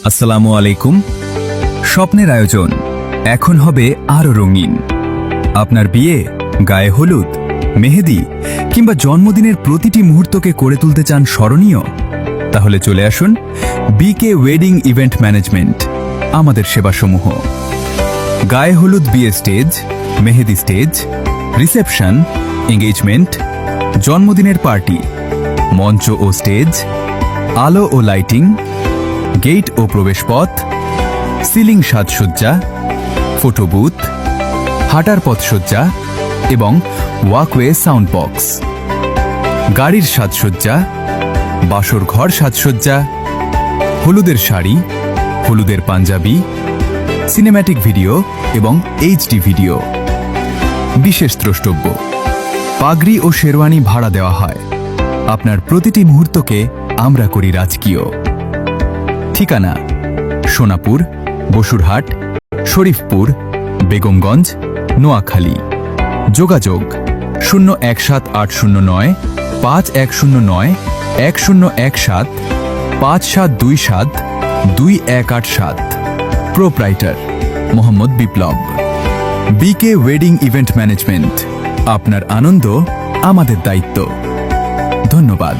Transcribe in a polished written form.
আসসালামু আলাইকুম। স্বপ্নের আয়োজন এখন হবে আরো রঙিন। আপনার বিয়ে, গায়ে হলুদ, মেহেদি কিংবা জন্মদিনের প্রতিটি মুহূর্তকে করে তুলতে চান স্মরণীয়? তাহলে চলে আসুন বিকে ওয়েডিং ইভেন্ট ম্যানেজমেন্ট। আমাদের সেবাসমূহ: গায়ে হলুদ বিয়ে স্টেজ, মেহেদি স্টেজ, রিসেপশন, এঙ্গেজমেন্ট, জন্মদিনের পার্টি, মঞ্চ ও স্টেজ, আলো ও লাইটিং, গেট ও প্রবেশপথ, সিলিং সাজসজ্জা, ফটো বুথ, হাঁটার পথসজ্জা এবং ওয়াকওয়ে সাউন্ড বক্স, গাড়ির সাজসজ্জা, বাসর ঘর সাজসজ্জা, হলুদের শাড়ি, হলুদের পাঞ্জাবি, সিনেম্যাটিক ভিডিও এবং এইচডি ভিডিও। বিশেষ দ্রষ্টব্য: পাগড়ি ও শেরওয়ানি ভাড়া দেওয়া হয়। আপনার প্রতিটি মুহূর্তকে আমরা করি রাজকীয়। ঠিকানা: সোনাপুর, বসুরহাট, শরীফপুর, বেগমগঞ্জ, নোয়াখালী। যোগাযোগ: 017-809 5109 1017 5727 2187। প্রোপ্রাইটার: মোহাম্মদ বিপ্লব। বিকে ওয়েডিং ইভেন্ট ম্যানেজমেন্ট। আপনার আনন্দ আমাদের দায়িত্ব। ধন্যবাদ।